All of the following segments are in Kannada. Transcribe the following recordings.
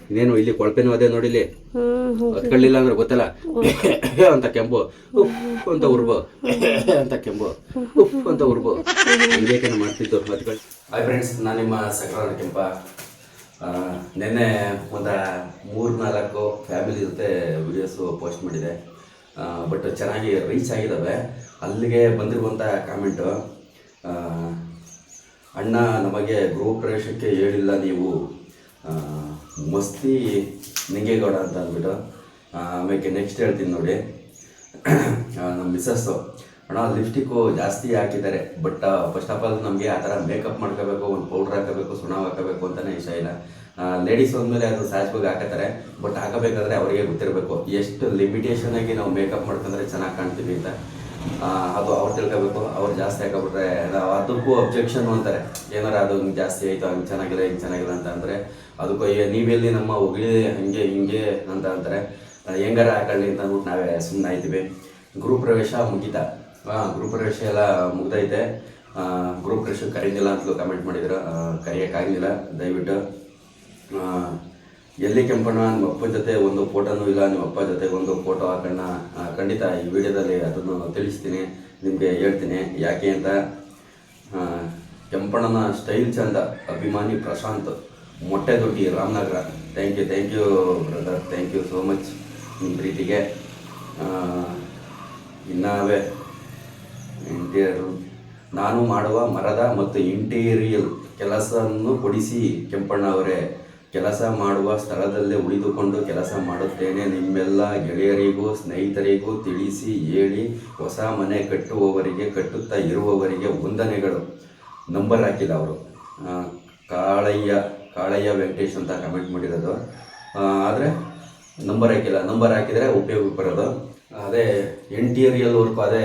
ಇನ್ನೇನು ಇಲ್ಲಿ ಕೊಳಪೆನೂ ಅದೇ ನೋಡಿಲಿ ಹತ್ಕೊಳ್ಳಿಲ್ಲ ಅಂದ್ರೆ ಗೊತ್ತಲ್ಲ ಅಂತ ಕೆಂಪು ಉಫ್ ಅಂತ ಉರ್ಬು ಅಂತ ಕೆಂಪು ಉಫ್ ಅಂತ ಉರ್ಬು ಹಿಂಗೇಕೇನ ಮಾಡ್ತಿದ್ದು ಹತ್ಕೊಳ್ಳಿ. ಹಾಯ್ ಫ್ರೆಂಡ್ಸ್, ನಾನು ನಿಮ್ಮ ಸಕ್ರಾನ ಕೆಂಪ. ನಿನ್ನೆ ಒಂದು 3-4 ಫ್ಯಾಮಿಲಿ ಜೊತೆ ವಿಡಿಯೋಸು ಪೋಸ್ಟ್ ಮಾಡಿದೆ. ಬಟ್ ಚೆನ್ನಾಗಿ ರೀಚ್ ಆಗಿದ್ದಾವೆ. ಅಲ್ಲಿಗೆ ಬಂದಿರುವಂಥ ಕಾಮೆಂಟು, ಅಣ್ಣ ನಮಗೆ ಗೃಹ ಪ್ರವೇಶಕ್ಕೆ ಹೇಳಿಲ್ಲ ನೀವು, ಮಸ್ತಿ ನಿಂಗೇಗೌಡ ಅಂತ ಅಂದ್ಬಿಟ್ಟು. ಆಮೇಲೆ ನೆಕ್ಸ್ಟ್ ಹೇಳ್ತೀನಿ ನೋಡಿ, ನಮ್ಮ ಮಿಸ್ಸಸ್ಸು ಅಣ್ಣ ಲಿಪ್ಸ್ಟಿಕ್ಕು ಜಾಸ್ತಿ ಹಾಕಿದ್ದಾರೆ, ಬಟ್ ಫಸ್ಟ್ ಆಫ್ ಆಲ್ ನಮಗೆ ಆ ಥರ ಮೇಕಪ್ ಮಾಡ್ಕೋಬೇಕು, ಒಂದು ಪೌಡ್ರ್ ಹಾಕಬೇಕು, ಸುಣ್ಣ ಹಾಕಬೇಕು ಅಂತಲೇ ಇಷ್ಟ ಇಲ್ಲ. ಲೇಡೀಸ್ ಅಂದಮೇಲೆ ಅದು ಸಹಜವಾಗಿ ಹಾಕತ್ತಾರೆ, ಬಟ್ ಹಾಕಬೇಕಾದ್ರೆ ಅವರಿಗೆ ಗೊತ್ತಿರಬೇಕು ಎಷ್ಟು ಲಿಮಿಟೇಷನ್ ಆಗಿ ನಾವು ಮೇಕಪ್ ಮಾಡ್ಕೊಂಡ್ರೆ ಚೆನ್ನಾಗಿ ಕಾಣ್ತೀವಿ ಅಂತ. ಅದು ಅವ್ರು ತಿಳ್ಕೋಬೇಕು. ಅವ್ರು ಜಾಸ್ತಿ ಹಾಕೋಬಿಟ್ರೆ ಅದಕ್ಕೂ ಅಬ್ಜೆಕ್ಷನ್ ಅಂತಾರೆ, ಏನಾರ ಅದು ಹಿಂಗೆ ಜಾಸ್ತಿ ಆಯಿತು, ಹಂಗೆ ಚೆನ್ನಾಗಿಲ್ಲ ಹಿಂಗೆ ಚೆನ್ನಾಗಿಲ್ಲ ಅಂತ ಅಂದರೆ ಅದಕ್ಕೂ ನೀವೆಲ್ಲಿ ನಮ್ಮ ಹೊಗಳಿ ಹಂಗೆ ಹಿಂಗೆ ಅಂತ ಅಂತಾರೆ. ಹೆಂಗಾರ ಹಾಕೊಳ್ಳಿ ಅಂತ ಅಂದ್ಬಿಟ್ಟು ನಾವೇ ಸುಮ್ಮನೆ ಆಯ್ತೀವಿ. ಗೃಹ ಪ್ರವೇಶ ಮುಗಿತಾ? ಗೃಹ ಪ್ರವೇಶ ಎಲ್ಲ ಮುಗ್ದೈತೆ. ಗೃಹ ಪ್ರವೇಶ ಕರೀನಿಲ್ಲ ಅಂತಲೂ ಕಮೆಂಟ್ ಮಾಡಿದ್ರು. ಕರೆಯೋಕ್ಕಾಗಿಲ್ಲ. ದಯವಿಟ್ಟು ಎಲ್ಲಿ ಕೆಂಪಣ್ಣ ನಿಮ್ಮ ಅಪ್ಪನ ಜೊತೆ ಒಂದು ಫೋಟೋನೂ ಇಲ್ಲ, ನಿಮ್ಮ ಅಪ್ಪ ಜೊತೆಗೆ ಒಂದು ಫೋಟೋ ಹಾಕೋಣ. ಖಂಡಿತ ಈ ವಿಡಿಯೋದಲ್ಲಿ ಅದನ್ನು ತಿಳಿಸ್ತೀನಿ, ನಿಮಗೆ ಹೇಳ್ತೀನಿ ಯಾಕೆ ಅಂತ. ಕೆಂಪಣ್ಣನ ಸ್ಟೈಲ್ ಚಂದ, ಅಭಿಮಾನಿ Prashanth, Motte Doddi, Ramanagara. Thank you brother, thank you so much ನಿಮ್ಮ ಪ್ರೀತಿಗೆ. ಇನ್ನವೇ ಇಂಟೀರಿಯರ್ ನಾನು ಮಾಡುವ ಮರದ ಮತ್ತು ಇಂಟೀರಿಯಲ್ ಕೆಲಸವನ್ನು ಕೊಡಿಸಿ ಕೆಂಪಣ್ಣ ಅವರೇ. ಕೆಲಸ ಮಾಡುವ ಸ್ಥಳದಲ್ಲೇ ಉಳಿದುಕೊಂಡು ಕೆಲಸ ಮಾಡುತ್ತೇನೆ. ನಿಮ್ಮೆಲ್ಲ ಗೆಳೆಯರಿಗೂ ಸ್ನೇಹಿತರಿಗೂ ತಿಳಿಸಿ ಹೇಳಿ. ಹೊಸ ಮನೆ ಕಟ್ಟುವವರಿಗೆ, ಕಟ್ಟುತ್ತಾ ಇರುವವರಿಗೆ ವಂದನೆಗಳು. ನಂಬರ್ ಹಾಕಿಲ್ಲ ಅವರು. ಕಾಳಯ್ಯ ವೆಂಕಟೇಶ್ ಅಂತ ಕಮೆಂಟ್ ಮಾಡಿರೋದು, ಆದರೆ ನಂಬರ್ ಹಾಕಿಲ್ಲ. ನಂಬರ್ ಹಾಕಿದರೆ ಉಪಯೋಗ ಬರೋದು. ಅದೇ ಇಂಟೀರಿಯಲ್ ವರ್ಕು, ಅದೇ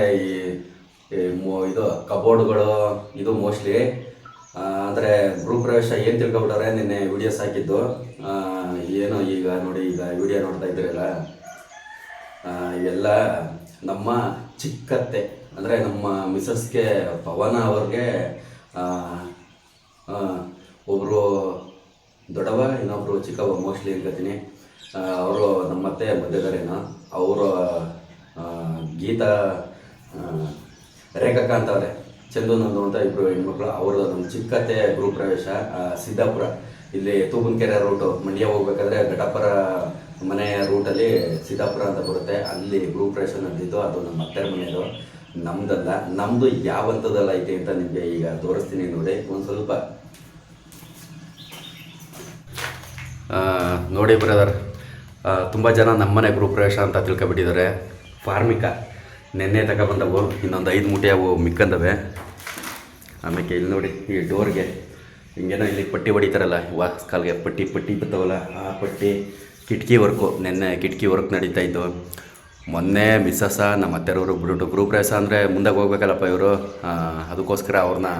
ಇದು ಕಬೋರ್ಡ್ಗಳು, ಇದು ಮೋಸ್ಟ್ಲಿ ಅಂದರೆ ಗೃಹ ಪ್ರವೇಶ ಏನು ತಿಳ್ಕೊಬಿಟ್ಟಾರೆ. ನಿನ್ನೆ ವಿಡಿಯೋಸ್ ಹಾಕಿದ್ದು ಏನೋ ಈಗ ನೋಡಿ, ಈಗ ವಿಡಿಯೋ ನೋಡ್ತಾ ಇದ್ದೀರಲ್ಲ, ಇವೆಲ್ಲ ನಮ್ಮ ಚಿಕ್ಕತ್ತೆ ಅಂದರೆ ನಮ್ಮ ಮಿಸಸ್ಗೆ, ಪವನ ಅವ್ರಿಗೆ ಒಬ್ಬರು ದೊಡ್ಡವ, ಇನ್ನೊಬ್ಬರು ಚಿಕ್ಕವ ಮೋಸ್ಟ್ಲಿ ಅನ್ಕೋತೀನಿ. ಅವರು ನಮ್ಮತ್ತೆ ಮಧ್ಯದರೇನೋ. ಅವರು ಗೀತಾ ರೇಖಕ್ಕ ಅಂತವ್ರೆ, ಚಂದು ನಂದು ಅಂತ ಇಬ್ಬರು ಹೆಣ್ಮಕ್ಳು. ಅವರು ನಮ್ಮ ಚಿಕ್ಕತ್ತೆ ಗೃಹ ಪ್ರವೇಶ ಸಿದ್ದಾಪುರ, ಇಲ್ಲಿ ತೂಬನಕೆರೆ ರೂಟು, ಮಂಡ್ಯ ಹೋಗ್ಬೇಕಾದ್ರೆ ಘಟಪುರ ಮನೆ ರೂಟಲ್ಲಿ ಸಿದ್ದಾಪುರ ಅಂತ ಬರುತ್ತೆ. ಅಲ್ಲಿ ಗೃಹ ಪ್ರವೇಶ ನಡೆದಿದ್ದು. ಅದು ನಮ್ಮ ಅತ್ತೆ ಮನೆಯದು, ನಮ್ಮದಲ್ಲ. ನಮ್ಮದು ಯಾವ ಹಂತದಲ್ಲಿ ಐತೆ ಅಂತ ನಿಮಗೆ ಈಗ ತೋರಿಸ್ತೀನಿ ನೋಡಿ. ಒಂದು ಸ್ವಲ್ಪ ನೋಡಿ ಬ್ರದರ್, ತುಂಬ ಜನ ನಮ್ಮನೆ ಗೃಹ ಪ್ರವೇಶ ಅಂತ ತಿಳ್ಕೊಬಿಟ್ಟಿದ್ದಾರೆ. ಫಾರ್ಮಿಕ ನೆನ್ನೆ ತಗೊಬಂದವು, ಇನ್ನೊಂದು 5 ಮೂಟೆ ಅವು ಮಿಕ್ಕಂದವೆ. ಆಮೇಲೆ ಇಲ್ಲಿ ನೋಡಿ, ಈ ಡೋರ್ಗೆ ಹಿಂಗೇನೋ ಇಲ್ಲಿ ಪಟ್ಟಿ ಹೊಡಿತಾರಲ್ಲ, ಕಾಲ್ಗೆ ಪಟ್ಟಿ ಬರ್ತಾವಲ್ಲ, ಆ ಪಟ್ಟಿ. ಕಿಟಕಿ ವರ್ಕು, ನೆನ್ನೆ ಕಿಟಕಿ ವರ್ಕ್ ನಡೀತಾ ಇದ್ದು. ಮೊನ್ನೆ ಮಿಸ್ಸಸ ನಮ್ಮ ಅತ್ತೆಯವರು ಬಿಟ್ಬಿಟ್ಟು, ಗೃಹ ಪ್ರವೇಶ ಅಂದರೆ ಮುಂದೆ ಹೋಗ್ಬೇಕಲ್ಲಪ್ಪ ಇವರು, ಅದಕ್ಕೋಸ್ಕರ ಅವ್ರನ್ನ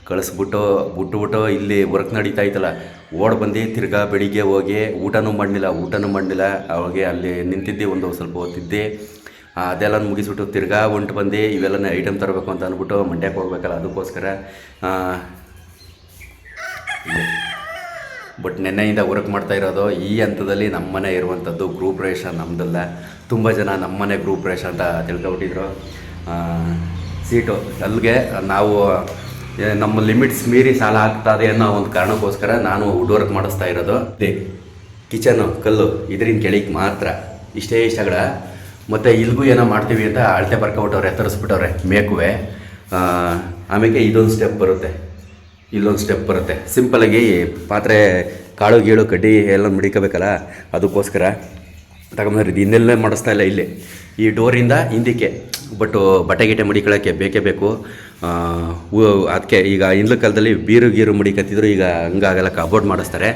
ಕಳಿಸ್ಬಿಟ್ಟು ಇಲ್ಲಿ ವರ್ಕ್ ನಡೀತಾ ಇತ್ತಲ್ಲ, ಬಂದು ತಿರ್ಗಾ ಬೆಳಿಗ್ಗೆ ಹೋಗಿ ಊಟನೂ ಮಾಡಲಿಲ್ಲ. ಅವಾಗೆ ಅಲ್ಲಿ ನಿಂತಿದ್ದೆ, ಒಂದು ಸ್ವಲ್ಪ ಹೊತ್ತಿದ್ದೆ. ಅದೆಲ್ಲ ಮುಗಿಸ್ಬಿಟ್ಟು ತಿರ್ಗಾ ಹೊಂಟು ಬಂದು ಇವೆಲ್ಲ ಐಟಮ್ ತರಬೇಕು ಅಂತ ಅಂದ್ಬಿಟ್ಟು ಮಂಡ್ಯಕ್ಕೆ ಹೋಗ್ಬೇಕಲ್ಲ, ಅದಕ್ಕೋಸ್ಕರ. ಬಟ್ ನೆನ್ನೆಯಿಂದ ವರ್ಕ್ ಮಾಡ್ತಾ ಇರೋದು. ಈ ಹಂತದಲ್ಲಿ ನಮ್ಮನೆ ಇರುವಂಥದ್ದು ಗೃಹ ಪ್ರವೇಶ ನಮ್ಮದಲ್ಲ. ತುಂಬ ಜನ ನಮ್ಮನೆ ಗೃಹ ಪ್ರವೇಶ ಅಂತ ತಿಳ್ಕೊಬಿಟ್ಟಿದ್ರು. ಸೀಟು ಅಲ್ಲಿಗೆ ನಾವು ನಮ್ಮ ಲಿಮಿಟ್ಸ್ ಮೀರಿ ಸಾಲ ಆಗ್ತದೆ ಅನ್ನೋ ಒಂದು ಕಾರಣಕ್ಕೋಸ್ಕರ ನಾನು ವುಡ್ ವರ್ಕ್ ಮಾಡಿಸ್ತಾ ಇರೋದು. ಕಿಚನು ಕಲ್ಲು ಇದರಿಂದ ಕೆಳಗೆ ಮಾತ್ರ ಇಷ್ಟೇ ಇಷ್ಟಗಳ. ಮತ್ತು ಇಲ್ಲಿಗೂ ಏನೋ ಮಾಡ್ತೀವಿ ಅಂತ ಅಳತೆ ಬರ್ಕೊಬಿಟ್ಟವ್ರೆ, ತರಿಸ್ಬಿಟ್ಟವ್ರೆ ಮೇಕುವೆ. ಆಮೇಲೆ ಇದೊಂದು ಸ್ಟೆಪ್ ಬರುತ್ತೆ, ಇಲ್ಲೊಂದು ಸ್ಟೆಪ್ ಬರುತ್ತೆ. ಸಿಂಪಲಾಗಿ ಪಾತ್ರೆ ಕಾಳು ಗೀಳು ಕಡ್ಡಿ ಎಲ್ಲ ಮಡಿಕೋಬೇಕಲ್ಲ, ಅದಕ್ಕೋಸ್ಕರ ತಗೊಂಬಂದ್ರೆ ಇನ್ನೆಲ್ಲ ಮಾಡಿಸ್ತಾ ಇಲ್ಲ. ಇಲ್ಲಿ ಈ ಡೋರಿಂದ ಹಿಂದಕ್ಕೆ ಬಟ್ಟು ಬಟ್ಟೆ ಗಿಟ್ಟೆ ಮಡಿಕೊಳ್ಳೋಕ್ಕೆ ಬೇಕೇ ಬೇಕು. ಅದಕ್ಕೆ ಈಗ ಹಿಂದಿನ ಕಾಲದಲ್ಲಿ ಗೀರು ಮಡಿಕತ್ತಿದ್ರು, ಈಗ ಹಂಗಾಗೆಲ್ಲ ಕಬೋರ್ಡ್ ಮಾಡಿಸ್ತಾರೆ.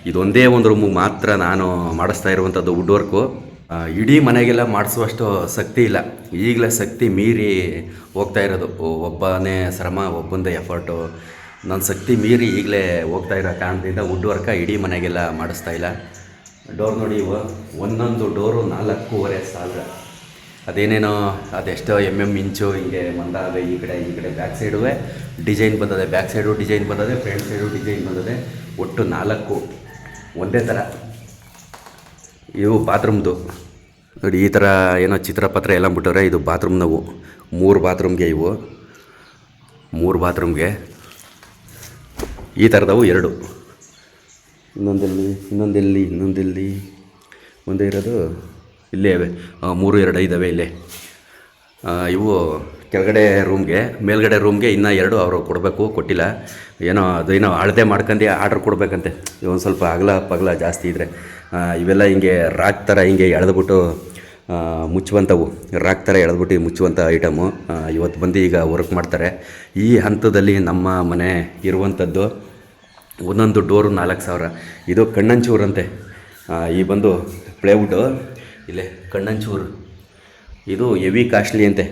ಇದೊಂದೇ ಒಂದು ರೂಮಿಗೆ ಮಾತ್ರ ನಾನು ಮಾಡಿಸ್ತಾ ಇರುವಂಥದ್ದು ವುಡ್ ವರ್ಕು. ಇಡೀ ಮನೆಗೆಲ್ಲ ಮಾಡಿಸುವಷ್ಟು ಶಕ್ತಿ ಇಲ್ಲ, ಈಗಲೇ ಶಕ್ತಿ ಮೀರಿ ಹೋಗ್ತಾ ಇರೋದು. ಒಬ್ಬನೇ ಶ್ರಮ, ಒಬ್ಬಂದೇ ಎಫರ್ಟು. ನನ್ನ ಶಕ್ತಿ ಮೀರಿ ಈಗಲೇ ಹೋಗ್ತಾ ಇರೋ ಕಾರಣದಿಂದ ವುಡ್ ವರ್ಕ ಇಡೀ ಮನೆಗೆಲ್ಲ ಮಾಡಿಸ್ತಾ ಇಲ್ಲ. ಡೋರ್ ನೋಡಿ, ಒಂದೊಂದು ಡೋರು 4,500 ಅದೇನೇನೋ ಅದೆಷ್ಟೋ ಇಂಚು ಹಿಂಗೆ ಮಂದಾದ. ಈ ಕಡೆ ಬ್ಯಾಕ್ ಸೈಡುವೆ ಡಿಸೈನ್ ಬಂದದೆ, ಬ್ಯಾಕ್ ಸೈಡು ಡಿಸೈನ್ ಬಂದದೆ, ಫ್ರಂಟ್ ಸೈಡು ಡಿಸೈನ್ ಬಂದದೆ. ಒಟ್ಟು 4 ಒಂದೇ ಥರ ಇವು ಬಾತ್ರೂಮ್ದು ನೋಡಿ, ಈ ಥರ ಏನೋ ಚಿತ್ರಪತ್ರ ಎಲ್ಲ ಬಿಟ್ಟವ್ರೆ. ಇದು ಬಾತ್ರೂಮ್ ನಾವು 3 ಬಾತ್ರೂಮ್ಗೆ ಇವು 3 ಬಾತ್ರೂಮ್ಗೆ ಈ ಥರದವು 2. ಇನ್ನೊಂದೆಲ್ಲಿ ಒಂದೇ ಇರೋದು ಇಲ್ಲೇ ಇವೆ. 3, 2 ಇದ್ದಾವೆ ಇಲ್ಲೇ. ಇವು ಕೆಳಗಡೆ ರೂಮ್ಗೆ, ಮೇಲ್ಗಡೆ ರೂಮ್ಗೆ ಇನ್ನೂ 2 ಅವರು ಕೊಡಬೇಕು, ಕೊಟ್ಟಿಲ್ಲ. ಏನೋ ಅಳತೆ ಮಾಡ್ಕೊಂಡು ಆರ್ಡ್ರ್ ಕೊಡಬೇಕಂತೆ. ಒಂದು ಸ್ವಲ್ಪ ಪಗಲ ಜಾಸ್ತಿ ಇದ್ದರೆ ಇವೆಲ್ಲ ಹಿಂಗೆ ರಾಕ್ ಥರ ಹಿಂಗೆ ಎಳೆದ್ಬಿಟ್ಟು ಮುಚ್ಚುವಂಥವು, ರಾಕ್ ಥರ ಎಳೆದ್ಬಿಟ್ಟು ಮುಚ್ಚುವಂಥ ಐಟಮು. ಇವತ್ತು ಬಂದು ಈಗ ವರ್ಕ್ ಮಾಡ್ತಾರೆ. ಈ ಹಂತದಲ್ಲಿ ನಮ್ಮ ಮನೆ ಇರುವಂಥದ್ದು ಒಂದೊಂದು ಡೋರು 4,000. ಇದು ಕಣ್ಣಂಚೂರಂತೆ. ಈ ಬಂದು ಪ್ಲೇವುಡ್ಡು ಇಲ್ಲೇ ಕಣ್ಣಂಚೂರು. ಇದು ಹೆವಿ ಕಾಸ್ಟ್ಲಿ ಅಂತೆ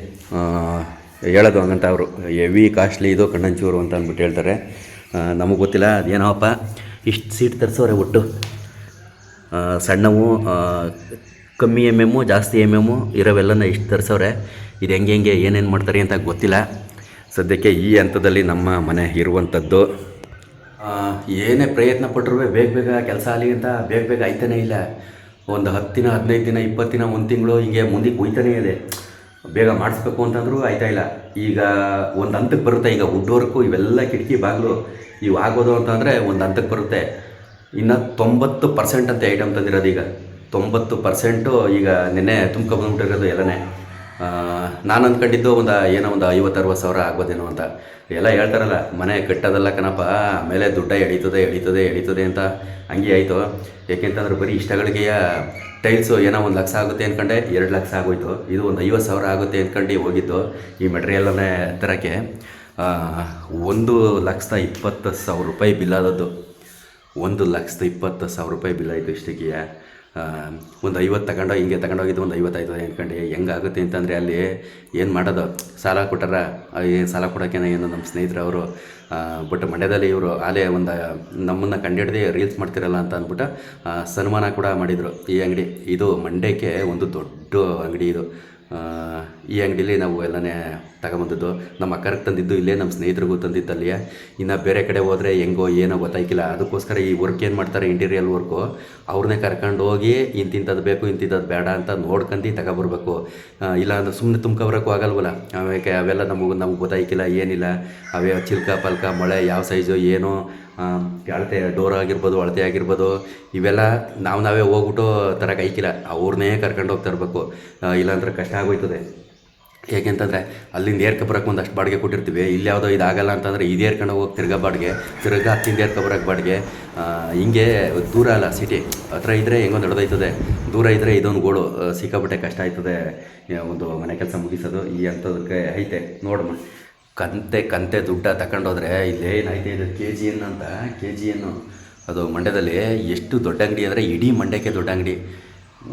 ಹೇಳೋದು, ಹಂಗಂತ ಅವರು ಹೆವಿ ಕಾಸ್ಟ್ಲಿ ಇದು ಕಣ್ಣಂಚೂರು ಅಂತ ಅಂದ್ಬಿಟ್ಟು ಹೇಳ್ತಾರೆ. ನಮಗೆ ಗೊತ್ತಿಲ್ಲ ಅದೇನೋಪ್ಪ. ಇಷ್ಟು ಸೀಟ್ ತರಿಸೋರೆ ಒಟ್ಟು. ಸಣ್ಣವು ಕಮ್ಮಿ ಜಾಸ್ತಿ ಇರೋವೆಲ್ಲನ ಇಷ್ಟು ತರಿಸೋರೆ. ಇದು ಹೆಂಗೆ ಏನೇನು ಮಾಡ್ತಾರೆ ಅಂತ ಗೊತ್ತಿಲ್ಲ. ಸದ್ಯಕ್ಕೆ ಈ ಹಂತದಲ್ಲಿ ನಮ್ಮ ಮನೆ ಇರುವಂಥದ್ದು. ಏನೇ ಪ್ರಯತ್ನ ಪಟ್ಟರು ಬೇಗ ಕೆಲಸ ಆಗಲಿ ಅಂತ ಬೇಗ ಆಯ್ತಾನೇ ಇಲ್ಲ. ಒಂದು 10 ದಿನ 15 ದಿನ 20 ದಿನ 1 ತಿಂಗಳು ಹಿಂಗೆ ಮುಂದಕ್ಕೆ ಹೋಯ್ತಾನೇ ಇದೆ. ಬೇಗ ಮಾಡಿಸ್ಬೇಕು ಅಂತಂದ್ರೂ ಆಯ್ತಾಯಿಲ್ಲ. ಈಗ ಒಂದು ಹಂತಕ್ಕೆ ಬರುತ್ತೆ. ಈಗ ವುಡ್ ವರ್ಕು ಇವೆಲ್ಲ ಕಿಟಕಿ ಬಾಗಿಲು ಇವು ಆಗೋದು ಅಂತಂದರೆ ಒಂದು ಹಂತಕ್ಕೆ ಬರುತ್ತೆ. ಇನ್ನು 90% ಅಂತ ಐಟಮ್ ತಂದಿರೋದು. ಈಗ 90% ಈಗ ನಿನ್ನೆ ತುಂಬ್ಕೊಂಡ್ಬಿಟ್ಟಿರೋದು ಎಲ್ಲನೇ. ನಾನು ಅಂದ್ಕೊಂಡಿದ್ದು ಒಂದು 50-60 ಸಾವಿರ ಆಗ್ಬೋದೇನೋ ಅಂತ. ಎಲ್ಲ ಹೇಳ್ತಾರಲ್ಲ, ಮನೆ ಕಟ್ಟೋದಲ್ಲ ಕಣಪ್ಪ, ಆಮೇಲೆ ದುಡ್ಡು ಎಳೀತದೆ ಅಂತ. ಹಂಗೆ ಆಯಿತು. ಏಕೆಂತಂದ್ರೆ ಬರೀ ಇಷ್ಟಗಳಿಗೆ ಟೈಲ್ಸು 1 ಲಕ್ಷ ಆಗುತ್ತೆ ಅಂದ್ಕೊಂಡೆ, 2 ಲಕ್ಷ ಆಗೋಯ್ತು. ಇದು ಒಂದು 50 ಸಾವಿರ ಆಗುತ್ತೆ ಅಂದ್ಕೊಂಡು ಹೋಗಿದ್ದು ಈ ಮೆಟೀರಿಯಲನ್ನೇ ತರೋಕ್ಕೆ. 1,20,000 ರೂಪಾಯಿ ಬಿಲ್ ಆದದ್ದು. 1,20,000 ರೂಪಾಯಿ ಬಿಲ್ ಆಯಿತು ಇಷ್ಟಕ್ಕೆ. ಒಂದು 50 ತಗೊಂಡೋಗಿದ್ದು ಒಂದು 55 ಅಂದ್ಕೊಂಡು ಹೆಂಗಾಗುತ್ತೆ ಅಂತಂದರೆ ಅಲ್ಲಿ ಏನು ಮಾಡೋದು, ಸಾಲ ಕೊಟ್ಟಾರ. ಸಾಲ ಕೊಡೋಕ್ಕೇನೋ ಏನೋ ನಮ್ಮ ಸ್ನೇಹಿತರು ಅವರು. ಬಟ್ ಮಂಡ್ಯದಲ್ಲಿ ಇವರು ಆಲೇ ಒಂದು ನಮ್ಮನ್ನು ಕಂಡಿಡ್ದು ರೀಲ್ಸ್ ಮಾಡ್ತಿರಲ್ಲ ಅಂತ ಅಂದ್ಬಿಟ್ಟು ಸನ್ಮಾನ ಕೂಡ ಮಾಡಿದರು. ಈ ಅಂಗಡಿ ಇದು ಮಂಡ್ಯಕ್ಕೆ ಒಂದು ದೊಡ್ಡ ಅಂಗಡಿ ಇದು. ಈ ಅಂಗಡೀಲಿ ನಾವು ಎಲ್ಲನೇ ತಗೊಂಬಂದದ್ದು. ನಮ್ಮ ಅಕ್ಕರಿಗೆ ತಂದಿದ್ದು ಇಲ್ಲೇ, ನಮ್ಮ ಸ್ನೇಹಿತರಿಗೂ ತಂದಿದ್ದಲ್ಲಿಯೇ. ಇನ್ನು ಬೇರೆ ಕಡೆ ಹೋದರೆ ಹೆಂಗೋ ಏನೋ ಗೊತ್ತಾಯ್ಕಿಲ್ಲ. ಅದಕ್ಕೋಸ್ಕರ ಈ ವರ್ಕ್ ಏನು ಮಾಡ್ತಾರೆ, ಇಂಟೀರಿಯಲ್ ವರ್ಕು, ಅವ್ರನ್ನೇ ಕರ್ಕೊಂಡು ಹೋಗಿ ಇಂತಿಂಥದ್ದು ಬೇಕು ಇಂತಿಂಥದ್ದು ಬೇಡ ಅಂತ ನೋಡ್ಕೊಂಡು ತಗೊಬರ್ಬೇಕು. ಇಲ್ಲ ಅಂದರೆ ಸುಮ್ಮನೆ ತುಂಬ್ಕೊಬರೋಕ್ಕೂ ಆಗಲ್ವಲ್ಲ. ಆಮೇಲೆ ಅವೆಲ್ಲ ನಮಗೆ ಗೊತ್ತಾಯ್ಕಿಲ್ಲ, ಏನಿಲ್ಲ. ಅವೇ ಚಿಲ್ಕ ಪಲ್ಕ ಮಳೆ ಯಾವ ಸೈಜು ಏನು, ಅಳತೆ ಡೋರ್ ಆಗಿರ್ಬೋದು, ಅಳತೆ ಆಗಿರ್ಬೋದು, ಇವೆಲ್ಲ ನಾವೇ ಹೋಗ್ಬಿಟ್ಟು ತರಕ್ಕೆ ಐಕಿಲ್ಲ. ಅವ್ರನ್ನೇ ಕರ್ಕೊಂಡು ಹೋಗಿ ತರಬೇಕು. ಇಲ್ಲಾಂದ್ರೆ ಕಷ್ಟ ಆಗೋಯ್ತದೆ. ಏಕೆಂತಂದರೆ ಅಲ್ಲಿಂದ ಏರ್ಕೊಬರಕ್ಕೆ ಒಂದಷ್ಟು ಬಾಡಿಗೆ ಕೊಟ್ಟಿರ್ತೀವಿ. ಇಲ್ಲಿ ಯಾವುದೋ ಇದಾಗಲ್ಲ ಅಂತಂದರೆ ಇದು ಏರ್ಕೊಂಡು ಹೋಗಿ ತಿರ್ಗಾ ಬಾಡಿಗೆ, ಹತ್ತಿಂದ ಏರ್ಕೊಬರಕ್ಕೆ ಬಾಡಿಗೆ. ಹಿಂಗೆ ದೂರ ಅಲ್ಲ, ಸಿಟಿ ಹತ್ರ ಇದ್ದರೆ ಹೆಂಗೋ ನಡೆದೋಯ್ತದೆ. ದೂರ ಇದ್ದರೆ ಇದೊಂದು ಗೋಳು, ಸಿಕ್ಕಾಬಿಟ್ಟೆ ಕಷ್ಟ ಆಯ್ತದೆ ಒಂದು ಮನೆ ಕೆಲಸ ಮುಗಿಸೋದು. ಈ ಅಂಥದಕ್ಕೆ ಐತೆ ನೋಡಮ್ಮ. ಕಂತೆ ದುಡ್ಡ ತಗೊಂಡೋದ್ರೆ ಇಲ್ಲೇನೈತೆ ಇದು KGN ಅಂತ. KGN ಅದು ಮಂಡ್ಯದಲ್ಲಿ ಎಷ್ಟು ದೊಡ್ಡ ಅಂಗಡಿ ಅಂದರೆ ಇಡೀ ಮಂಡ್ಯಕ್ಕೆ ದೊಡ್ಡ ಅಂಗಡಿ.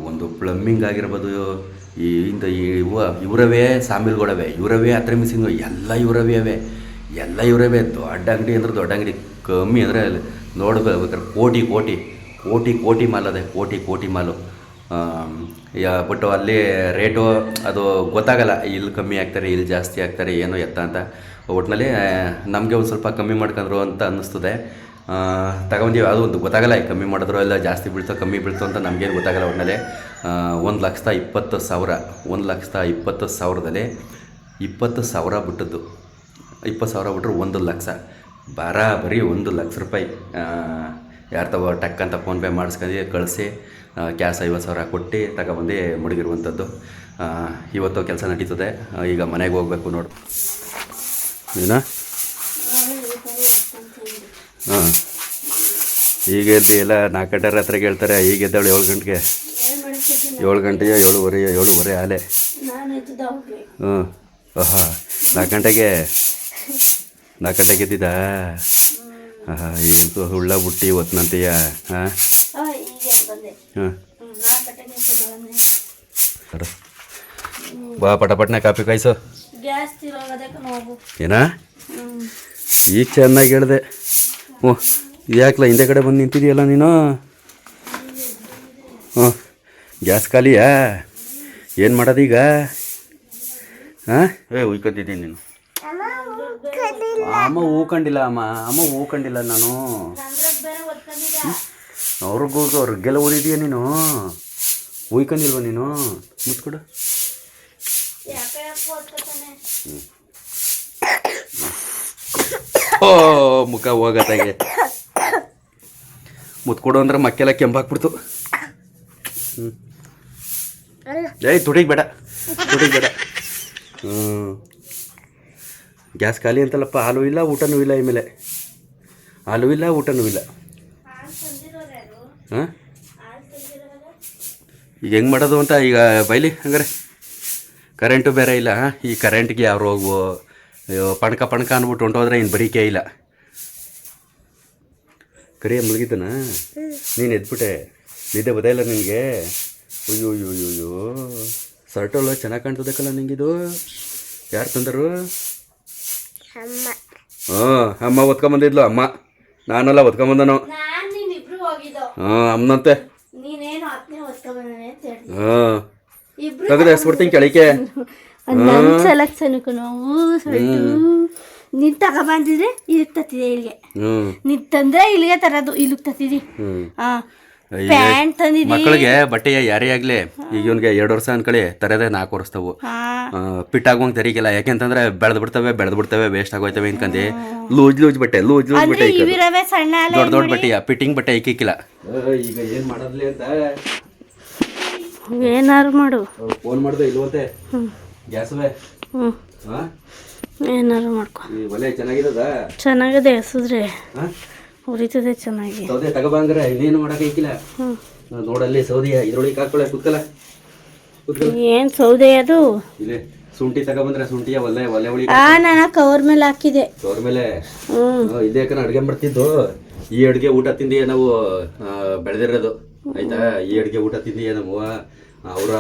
ಒಂದು ಪ್ಲಮ್ಮಿಂಗ್ ಆಗಿರ್ಬೋದು, ಇವರವೇ ಸಾಮಿಲ್ಗಳವೆ, ಇವರವೇ ಹತ್ರ ಮಿಸಿಂಗು ಎಲ್ಲ ಇವರವೇ ದೊಡ್ಡ ಅಂಗಡಿ ಅಂದ್ರೆ ದೊಡ್ಡ ಅಂಗಡಿ. ಕಮ್ಮಿ ಅಂದರೆ ನೋಡ್ಬೇಕಾದ್ರೆ ಕೋಟಿ ಮಾಲ್ ಅದೇ, ಕೋಟಿ ಮಾಲು. ಬಟ್ ಅಲ್ಲಿ ರೇಟು ಅದು ಗೊತ್ತಾಗಲ್ಲ, ಇಲ್ಲಿ ಕಮ್ಮಿ ಆಗ್ತಾರೆ ಇಲ್ಲಿ ಜಾಸ್ತಿ ಆಗ್ತಾರೆ ಏನೋ ಎತ್ತ ಅಂತ. ಒಟ್ಟಿನಲ್ಲಿ ನಮಗೆ ಒಂದು ಸ್ವಲ್ಪ ಕಮ್ಮಿ ಮಾಡ್ಕೊಂಡ್ರು ಅಂತ ಅನ್ನಿಸ್ತದೆ. ತಗೊಂಡೀವಿ, ಅದು ಒಂದು ಗೊತ್ತಾಗಲ್ಲ, ಕಮ್ಮಿ ಮಾಡಿದ್ರು ಎಲ್ಲ ಜಾಸ್ತಿ ಬೀಳ್ತೋ ಕಮ್ಮಿ ಬೀಳ್ತೋ ಅಂತ ನಮಗೇನು ಗೊತ್ತಾಗಲ್ಲ. ಒಟ್ಟಿನಲ್ಲಿ 1,20,000 1,20,000ದಲ್ಲಿ 20,000 ಬಿಟ್ಟದ್ದು. 20,000 ಬಿಟ್ಟರು 1 ಲಕ್ಷ. ಬರೀ 1 ಲಕ್ಷ ರೂಪಾಯಿ. ಯಾರು ಟಕ್ ಅಂತ ಫೋನ್ಪೇ ಮಾಡಿಸ್ಕೊಂಡು ಕಳಿಸಿ ಕ್ಯಾಶ್ 50,000 ಕೊಟ್ಟು ತಗೊಬಂದು ಮಡಗಿರುವಂಥದ್ದು. ಇವತ್ತು ಕೆಲಸ ನಡೀತದೆ. ಈಗ ಮನೆಗೆ ಹೋಗ್ಬೇಕು ನೋಡು. ಏನಾ ಹಾಂ, ಈಗ ಎದ್ದು ಎಲ್ಲ 4 ಗಂಟೆ ಹತ್ರಕ್ಕೆ ಹೇಳ್ತಾರೆ. ಈಗ ಎದ್ದಾಳು 7 ಗಂಟೆಗೆ, 7 ಗಂಟೆಗೆ 7:30 ಆಲೆ. ಹ್ಞೂ, 4 ಗಂಟೆಗೆ ಎದ್ದಿದ್ದ. ಏನು ಹುಳ್ಳ ಬುಟ್ಟಿ ಹೊತ್ನಂತೀಯ. ಹಾಂ ಹಾಂ, ಬಾ ಪಟಪಟ್ನೆ ಕಾಪಿ ಕಾಯಿಸು. ಏನಾ ಈಗ ಚೆನ್ನಾಗಿ ಹೇಳಿದೆ. ಹ್ಞೂ, ಯಾಕಲ್ಲ ಹಿಂದೆ ಕಡೆ ಬಂದು ನಿಂತಿದೆಯಲ್ಲ ನೀನು. ಹ್ಞೂ, ಗ್ಯಾಸ್ ಖಾಲಿಯಾ? ಏನು ಮಾಡೋದೀಗ? ಹಾಂ, ಉಯ್ಕೊತಿದ್ದೀನಿ ನೀನು. ಅಮ್ಮ ಹೂಕೊಂಡಿಲ್ಲ ನಾನು. ಅವ್ರಿಗೆಲ್ಲ ಓದಿದೀಯ ನೀನು. ಉಯ್ಕೊಂಡಿಲ್ವ ನೀನು ಮುತ್ಕೊಡು. ಓ ಮುಖ ಹೋಗತ್ತಾಗೆ ಮುತ್ಕೊಡು ಅಂದ್ರೆ ಮಕ್ಕೆಲ್ಲ ಕೆಂಪಾಕ್ಬಿಡ್ತು. ಏಯ್ ತುಟಿಗೆ ಬೇಡ ಗ್ಯಾಸ್ ಖಾಲಿ ಅಂತಲ್ಲಪ್ಪ. ಹಾಲು ಇಲ್ಲ ಊಟನೂ ಇಲ್ಲ ಇಮೇಲೆ. ಹಾಲು ಇಲ್ಲ ಊಟನೂ ಇಲ್ಲ. ಹಾಂ ಈಗ ಹೆಂಗೆ ಮಾಡೋದು ಅಂತ ಈಗ ಬೈಲಿ ಹಂಗಾರೆ. ಕರೆಂಟು ಬೇರೆ ಇಲ್ಲ. ಈ ಕರೆಂಟ್ಗೆ ಯಾರು ಹೋಗುವ ಪಣಕ ಅಂದ್ಬಿಟ್ಟು ಹೊಂಟೋದ್ರೆ ಇನ್ನು ಬರೀಕೆ ಇಲ್ಲ. ಕರಿಯ ಮುಳುಗಿದ್ದಾನ ನೀನು ಎದ್ಬಿಟ್ಟೆ. ನಿದ್ದೆ ಬದಲ್ಲ ನಿನಗೆ. ಅಯ್ಯೋ ಸರ್ಟಲ್ಲ ಚೆನ್ನಾಗಿ ಕಾಣ್ತದಕ್ಕಲ್ಲ ನಿಂಗಿದು. ಯಾರು ತಂದರು? ಅಮ್ಮ ಒತ್ಕೊಂಬಂದಿದ್ಲು. ಅಮ್ಮ ನಾನೆಲ್ಲ ಒತ್ಕೊಂಬಂದನು. ಅಮ್ಮನಂತೆ. ತೆಗೆದು ಎಸ್ಬಿಡ್ತೀನಿ ಕೆಳಕ್ಕೆ. ನೀನ್ ತಗೊಬಂದಿದ್ರೆ ಇಲ್ಲಿಗೆ ತತ್ತಿದೆ. ಇಲ್ಲಿಗೆ ನೀನ್ ತಂದ್ರೆ ಇಲ್ಲಿಗೆ ತರೋದು. ಇಲ್ಲಿಗೆ ತತ್ತಿದಿ. ಪ್ಯಾಂಟ್ ತಂದಿದ್ದಿ. ಮಕ್ಕಳಿಗೆ ಬಟ್ಟೆ ಯಾರೇ ಆಗ್ಲಿ ಈಗ ಇವನ್ಗೆ 2 ವರ್ಷ ಅನ್ಕಳಿ ತರದೇ 4 ವರ್ಷದವು. ಪಿಟ್ ಆಗುವಂಗೆ ತರಿಗಿಲ್ಲ. ಯಾಕೆಂತಂದ್ರೆ ಬೆಳೆದು ಬಿಡ್ತವೆ ವೇಸ್ಟ್ ಆಗೋಯ್ತವೆ ಅನ್ಕಂದು ಲೂಜ್ ಬಟ್ಟೆ ದೊಡ್ಡ ಬಟ್ಟೆ ಪಿಟ್ಟಿಂಗ್ ಬಟ್ಟೆ ಇಕ್ಕಿಕ್ಕಿಲ್ಲ. ಈಗ ಏನ್ ಮಾಡೋದ್ಲಿ ಅಂತ ಏನಾರು ಮಾಡು. ಫೋನ್ ಮಾಡ್ದೆ ಇಲ್ವಂತೆ ಗ್ಯಾಸ್ವೇ. ಏನಾರು ಮಾಡ್ಕೊ. ಒಲೆ ಚೆನ್ನಾಗಿದೆ. ಎಸಿದ್ರೆ ಉರಿತದೆ ಚೆನ್ನಾಗಿ. ಸೌದೆ ತಗೋಬಂದ್ರೆ ಇನ್ನೇನು ಮಾಡಕ್ಕೆ ಇಕ್ಕಿಲ್ಲ. ನೋಡಲ್ಲಿ ಸೌದೆಯ ಇದ್ರೊಳಗೆ ಹಾಕೊಳ್ಳೆ ಕೂತ್ಕಲ್ಲ. ಏನ್ ಸೌದೆ ಅದು? ಇಲ್ಲಿ ಶುಂಠಿ ತಗೊಬಂದ್ರೆ ಶುಂಠಿಯ ಒಲೆ ಒಳಿ ನಾನು ಕವರ್ ಮೇಲೆ ಹಾಕಿದೆ. ಕವರ್ ಮೇಲೆ ಇದೇ ಅಡುಗೆ ಮಾಡ್ತಿದ್ದು. ಈ ಅಡುಗೆ ಊಟ ತಿಂದಿ ನಾವು ಬೆಳೆದಿರೋದು ಆಯ್ತಾ. ಈ ಅಡುಗೆ ಊಟ ತಿಂದಿ ನಾವು ಅವರ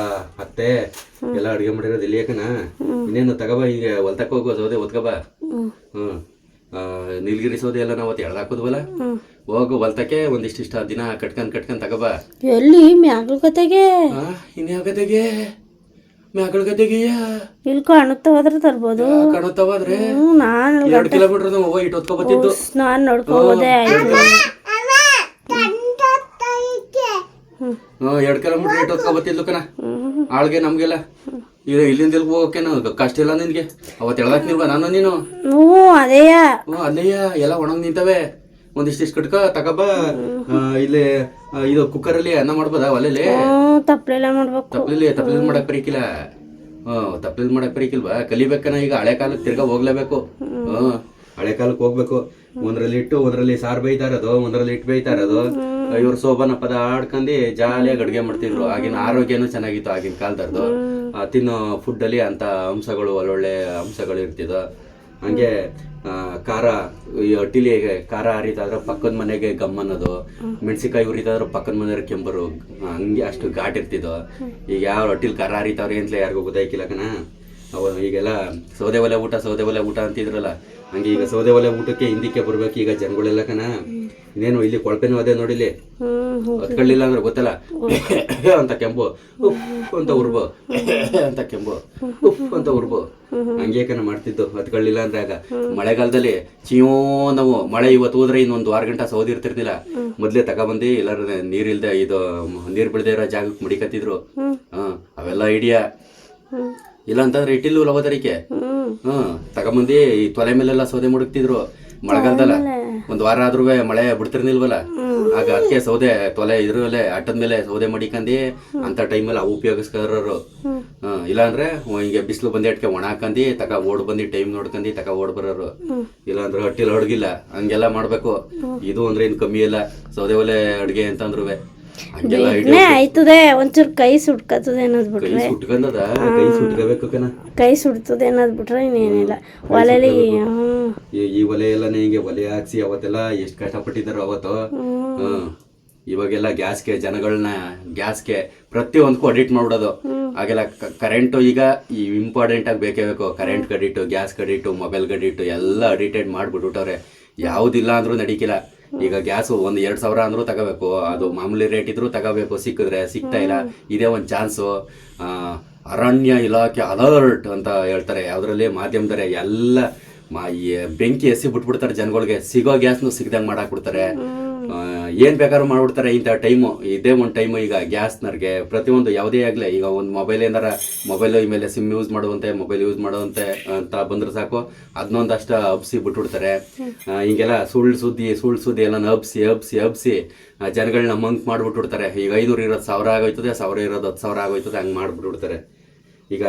ಅತ್ತೆ ಎಲ್ಲ ಅಡುಗೆ ಮಾಡಿರೋದು ಇಲ್ಲಿ. ಯಾಕನ ಇನ್ನೇನು ತಗೋಬ. ಈಗ ಹೊಲ್ತಕ್ಕೆ ಹೋಗೋ ಸೌದೆ ಒತ್ಕಬ. ನೀಲಗಿರಿ ಸೌದೆ ಎಲ್ಲ ನಾವು ಅವತ್ತು ಎಳ್ದಾಕೋದ್ವಲ್ಲ. ಹೋಗು ಹೊಲ್ತಕ್ಕೆ ಒಂದಿಷ್ಟ ದಿನ ಕಟ್ಕೊಂಡ್ ತಗೋಬ. ಎಲ್ಲಿ ಮ್ಯಾಗಳ ಗತೆಗೆ? ಇನ್ಯಾವ ಗತೆಗೆ? ಮ್ಯಾಗಳ ಗತೆಗೆ ಇಲ್ಲಿ ಕಾಣುತ್ತವಾದ್ರೆ ತರ್ಬೋದು. ಕಾಣುತ್ತವಾದ್ರೆ 2 ಕಿಲೋಮೀಟರ್ ಹೋಗಿ ಹೊತ್ಕೊಬತ್ತಿದ್ದು. ನಾನು ನೋಡ್ಕೋಬೋದೇ. 2 ಕಿಲೋಮೀಟರ್ ಇಟ್ಟು ಹೊತ್ಕೊಬತ್ತಿದ್ಲು ಕಣ. ಆಳ್ಗೆ ನಮ್ಗೆಲ್ಲ ಇಲ್ಲಿಂದ ಹೋಗಕ್ಕೇನು ಕಷ್ಟ ಇಲ್ಲ ನಿನ್ಗೆ. ಅವತ್ತು ಎಳ್ದಾಕ್ ನಿಲ್ವಾ ನಾನು ನೀನು? ಅದೇಯ ಎಲ್ಲ ಒಣಗ್ ನಿಂತವೆ. ಒಂದಿಷ್ಟು ಕಟ್ಕ ತಗೋಬ. ಇಲ್ಲಿ ಇದು ಕುಕ್ಕರಲ್ಲಿ ಅನ್ನ ಮಾಡ್ಬೋದಾ ಒಲೆಲಿ? ತಪ್ಪಲೆಲ್ಲ ಮಾಡ್ಬೇಕು. ತಪ್ಪಲಿ ಮಾಡಕ್ ಬರೀಕಿಲ್ಲ. ತಪ್ಪಲಿ ಮಾಡಕ್ ಬರೀಕಿಲ್ವಾ? ಕಲಿಬೇಕನ. ಈಗ ಹಳೆ ಕಾಲಕ್ಕೆ ತಿರ್ಗಾ ಹೋಗ್ಲೇಬೇಕು. ಹಳೆ ಕಾಲಕ್ಕೆ ಹೋಗ್ಬೇಕು. ಒಂದ್ರಲ್ಲಿ ಇಟ್ಟು ಒಂದ್ರಲ್ಲಿ ಸಾರು ಬೇಯ್ತಾ ಇರೋದು, ಒಂದ್ರಲ್ಲಿ ಇಟ್ಟು ಬೇಯ್ತಾ ಇರೋದು. ಇವ್ರು ಸೋಬನ ಪದ ಆಡ್ಕೊಂಡು ಜಾಲಿಯಾಗಿ ಅಡುಗೆ ಮಾಡ್ತಿದ್ರು. ಆಗಿನ ಆರೋಗ್ಯನೂ ಚೆನ್ನಾಗಿತ್ತು ಆಗಿನ ಕಾಲದವ್ರದ್ದು. ತಿನ್ನೋ ಫುಡ್ಡಲ್ಲಿ ಅಂಥ ಅಂಶಗಳು ಒಳ್ಳೊಳ್ಳೆ ಅಂಶಗಳು ಇರ್ತಿದ್ದೋ. ಹಂಗೆ ಖಾರ ಈ ಅಟ್ಟಿಲಿ ಖಾರ ಹರಿತಾದ್ರೆ ಪಕ್ಕದ ಮನೆಗೆ ಗಮ್ ಅನ್ನೋದು. ಮೆಣಸಿಕಾಯಿ ಹುರಿತಾದ್ರೆ ಪಕ್ಕದ ಮನೆಯವ್ರ ಕೆಂಬರು. ಹಂಗೆ ಅಷ್ಟು ಘಾಟ್ ಇರ್ತಿದ್ದೋ. ಈಗ ಯಾವ ಅಟ್ಟಿಲಿ ಖಾರ ಹರಿತಾವ್ರೆ ಅಂತಲೇ ಯಾರಿಗೂ ಗೊತ್ತಾಯ್ಕಿಲ್ಲ ಕಣ. ಈಗೆಲ್ಲ ಸೌದೆ ಒಲೆ ಊಟ ಅಂತಿದ್ರಲ್ಲ. ಹಂಗೆ ಈಗ ಸೌದೆ ಒಲೆ ಊಟಕ್ಕೆ ಹಿಂದಕ್ಕೆ ಬರ್ಬೇಕು ಈಗ ಜನಗಳೆಲ್ಲ ಕಣ. ಇನ್ನೇನು ಇಲ್ಲಿ ಕೊಳಪೆನೂ ಅದೇ ನೋಡಿಲಿ. ಹೊತ್ಕೊಳ್ಳಿಲ್ಲ ಅಂದ್ರೆ ಗೊತ್ತಲ್ಲ ಅಂತ ಕೆಂಬು, ಉಪ್ಪು ಅಂತ ಉರ್ಬು ಅಂತ ಕೆಂಬು, ಉಪ್ಪು ಅಂತ ಉರ್ಬು. ಹಂಗೆ ಕಣ ಮಾಡ್ತಿದ್ದು. ಹೊತ್ಕೊಳ್ಳಿಲ್ಲ ಅಂದ್ರೆ ಆಗ ಮಳೆಗಾಲದಲ್ಲಿ ಚಿಯೋ ನಾವು ಮಳೆ ಇವತ್ತು ಹೋದ್ರೆ ಇನ್ನೊಂದು 6 ಗಂಟೆ ಸೌದಿ ಇರ್ತಿರ್ಲಿಲ್ಲ. ಮೊದ್ಲೇ ತಗೊಬಂದು ಎಲ್ಲಾರು ನೀರಿಲ್ದೆ ನೀರ್ ಬಿಡದೆ ಇರೋ ಜಾಗಕ್ಕೆ ಮಡಿಕತ್ತಿದ್ರು. ಅವೆಲ್ಲ ಐಡಿಯಾ ಇಲ್ಲ ಅಂತಂದ್ರೆ ಇಟ್ಟಿಲ್ವ ಲವದರಿಕೆ. ತಗೊಂಬಂದಿ ಈ ತೊಲೆ ಮೇಲೆಲ್ಲ ಸೌದೆ ಮುಡುಕ್ತಿದ್ರು ಮಳೆಗಾಲದಲ್ಲ. 1 ವಾರ ಆದ್ರೂ ಮಳೆ ಬಿಡ್ತಿರ್ನಿಲ್ವಲ್ಲ. ಆಗ ಅದಕ್ಕೆ ಸೌದೆ ತೊಲೆ ಇದ್ರಲ್ಲೇ ಅಟ್ಟದ ಮೇಲೆ ಸೌದೆ ಮಡಿಕಂದಿ ಅಂತ ಟೈಮಲ್ಲಿ ಅವು ಉಪಯೋಗಿಸ್ಕೊರೋರು. ಇಲ್ಲ ಅಂದ್ರೆ ಹಿಂಗೆ ಬಿಸಿಲು ಬಂದಿ ಒಣ ಹಾಕಂದಿ ಓಡ್ ಬಂದು ಟೈಮ್ ನೋಡ್ಕಂದಿ ಓಡ್ ಬರೋರು. ಇಲ್ಲ ಅಂದ್ರೆ ಹಟ್ಟಿಲ್ ಅಡ್ಗಿಲ್ಲ. ಹಂಗೆಲ್ಲ ಮಾಡ್ಬೇಕು. ಇದು ಅಂದ್ರೆ ಇನ್ ಕಮ್ಮಿ ಇಲ್ಲ ಸೌದೆ ಒಲೆ ಅಡ್ಗೆ ಅಂತಂದ್ರು. ಆಯ್ತದೆ. ಒಂಚೂರು ಕೈ ಸುಟ್ಕತದೆ ಅನ್ನೋದ್ ಬಿಟ್ರೆ ಕೈ ಸುಡ್ತದೆ ಅನ್ನೋದ್ ಬಿಟ್ರೆ ಇನ್ನೇನಿಲ್ಲ. ಒಲೆಲಿ ಈ ಒಲೆ ಎಲ್ಲ ಹಿಂಗೆ ಒಲೆ ಹಾಕ್ಸಿ ಅವತ್ತೆಲ್ಲ ಎಷ್ಟು ಕಷ್ಟಪಟ್ಟಿದ್ದಾರೋ ಅವತ್ತು. ಇವಾಗೆಲ್ಲ ಗ್ಯಾಸ್ಗೆ ಜನಗಳನ್ನ ಗ್ಯಾಸ್ಗೆ ಪ್ರತಿಯೊಂದಕ್ಕೂ ಅಡಿಟ್ ಮಾಡ್ಬಿಡೋದು. ಹಾಗೆಲ್ಲ ಕರೆಂಟು ಈಗ ಇಂಪಾರ್ಟೆಂಟ್ ಆಗಿ ಬೇಕೇ ಬೇಕು. ಕರೆಂಟ್ ಕಡಿಟು, ಗ್ಯಾಸ್ ಕಡಿಟು, ಮೊಬೈಲ್ ಕಡಿಟು ಎಲ್ಲ ಅಡಿಟೆಡ್ ಮಾಡ್ಬಿಟ್ಬಿಟ್ಟವ್ರೆ. ಯಾವುದಿಲ್ಲ ಅಂದ್ರೂ ನಡೀಕಿಲ್ಲ. ಈಗ ಗ್ಯಾಸು 1-2 ಸಾವಿರ ಅಂದ್ರೂ ತಗೋಬೇಕು. ಅದು ಮಾಮೂಲಿ ರೇಟ್ ಇದ್ರೂ ತಗೋಬೇಕು. ಸಿಕ್ಕಿದ್ರೆ ಸಿಗ್ತಾ ಇಲ್ಲ. ಇದೇ ಒಂದು ಚಾನ್ಸು. ಅರಣ್ಯ ಇಲಾಖೆ ಅಲರ್ಟ್ ಅಂತ ಹೇಳ್ತಾರೆ ಯಾವುದ್ರಲ್ಲಿ ಮಾಧ್ಯಮದರೆ. ಎಲ್ಲ ಬೆಂಕಿ ಎಸಿ ಬಿಟ್ಬಿಡ್ತಾರೆ ಜನಗಳಿಗೆ. ಸಿಗೋ ಗ್ಯಾಸ್ನು ಸಿಗ್ದಂಗೆ ಮಾಡಾಕ್ಬಿಡ್ತಾರೆ. ಏನು ಬೇಕಾದ್ರೂ ಮಾಡ್ಬಿಡ್ತಾರೆ ಇಂಥ ಟೈಮು. ಇದೇ ಒಂದು ಟೈಮು ಈಗ ಗ್ಯಾಸ್ನವ್ರಿಗೆ ಪ್ರತಿಯೊಂದು ಯಾವುದೇ ಆಗಲಿ, ಈಗ ಒಂದು ಮೊಬೈಲ್ ಏನಾರ ಮೊಬೈಲು ಮೇಲೆ ಸಿಮ್ ಯೂಸ್ ಮಾಡುವಂತೆ, ಮೊಬೈಲ್ ಯೂಸ್ ಮಾಡುವಂತೆ ಅಂತ ಬಂದ್ರೆ ಸಾಕು, ಅದನ್ನೊಂದಷ್ಟು ಹಬ್ಸಿ ಬಿಟ್ಬಿಡ್ತಾರೆ. ಹಿಂಗೆಲ್ಲ ಸುಳ್ಳು ಸುದ್ದಿ ಎಲ್ಲ ಹಬ್ಸಿ ಜನಗಳನ್ನ ಮಂಕ್ ಮಾಡಿಬಿಟ್ಬಿಡ್ತಾರೆ. ಈಗ 500 ಇರೋದು 1000 ಆಗೋಯ್ತದೆ, 1000 ಇರೋದು 10,000 ಆಗೋಯ್ತದೆ, ಹಂಗೆ ಮಾಡಿಬಿಟ್ಬಿಡ್ತಾರೆ. ಈಗ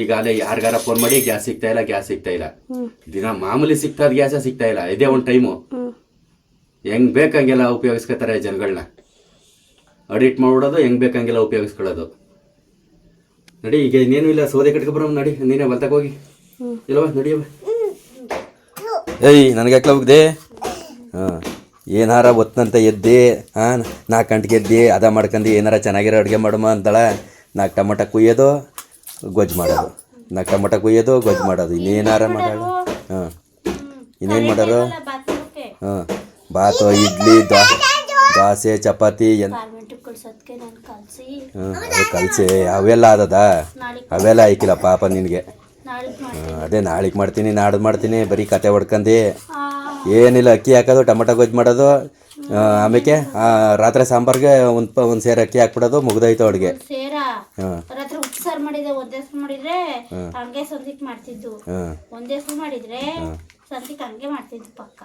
ಈಗಾಗಲೇ ಯಾರಿಗಾರ ಫೋನ್ ಮಾಡಿ ಗ್ಯಾಸ್ ಸಿಗ್ತಾ ಇಲ್ಲ. ದಿನ ಮಾಮೂಲಿ ಸಿಗ್ತದ ಗ್ಯಾಸೇ ಸಿಗ್ತಾ ಇಲ್ಲ. ಇದೇ ಒಂದು ಟೈಮು. ಹೆಂಗ್ ಬೇಕಂಗೆಲ್ಲ ಉಪಯೋಗಿಸ್ಕೊತಾರೆ ಜನಗಳನ್ನ. ಅಡಿಟ್ ಮಾಡ್ಬಿಡೋದು, ಹೆಂಗ್ ಬೇಕಂಗೆಲ್ಲ ಉಪಯೋಗಿಸ್ಕೊಳ್ಳೋದು. ನಡಿ, ಈಗ ಇನ್ನೇನು ಇಲ್ಲ, ಸೌದೆ ಕಟ್ಕೊಬರ ನಡಿ, ನೀನೇ ಹೊಲ್ತಕ್ಕೆ ಹೋಗಿ. ಇಲ್ಲವ ನಡಿಯವ. ಏಯ್, ನನಗೆ ಯಾಕೆ ಹೋಗ್ದೆ? ಏನಾರ ಒತ್ತಂತ ಎದ್ದಿ 4 ಗಂಟೆಗೆ ಎದ್ದಿ ಅದ ಮಾಡ್ಕೊಂಡು ಏನಾರ ಚೆನ್ನಾಗಿರೋ ಅಡುಗೆ ಮಾಡಮ್ಮ ಅಂತಾಳೆ. 4 ಟೊಮೊಟೊ ಕುಯ್ಯೋದು, ಗೊಜ್ಜು ಮಾಡೋದು, 4 ಟೊಮೊಟೊ ಕುಯ್ಯೋದು, ಗೊಜ್ಜು ಮಾಡೋದು, ಇನ್ನೇನಾರ ಮಾಡೋದು. ಇನ್ನೇನು ಮಾಡೋರು? ಬಾತು, ಇಡ್ಲಿ, ದೋಸೆ, ಚಪಾತಿ ಅದೇ ಕಲಸಿ ಅವೆಲ್ಲ ಆದದ. ಅವೆಲ್ಲ ಆಯ್ಕಿಲ್ಲ ಪಾಪ ನಿನಗೆ. ಅದೇ ನಾಳೆಗೆ ಮಾಡ್ತೀನಿ, ನಾಡ್ದು ಮಾಡ್ತೀನಿ, ಬರೀ ಕತೆ ಹೊಡ್ಕಂಡು ಏನಿಲ್ಲ. ಅಕ್ಕಿ ಹಾಕೋದು, ಟೊಮೊಟೊ ಗೊಜ್ಜು ಮಾಡೋದು, ಆಮೇಲೆ ರಾತ್ರಿ ಸಾಂಬಾರ್ಗೆ ಒಂದು ಸೇರು ಅಕ್ಕಿ ಹಾಕ್ಬಿಡೋದು, ಮುಗ್ದೋಯ್ತು ಅಡುಗೆ. ಮಾಡಿದ್ರೆ ಒಂದೇ ಮಾಡಿದ್ರೆ ಹಂಗೆ ಸಂತಿಕ್ ಮಾಡ್ತಿದ್ದು, ಒಂದೇ ಮಾಡಿದ್ರೆ ಸಂತಿಕ್ ಹಂಗೆ ಮಾಡ್ತಿದ್ದು ಪಕ್ಕ.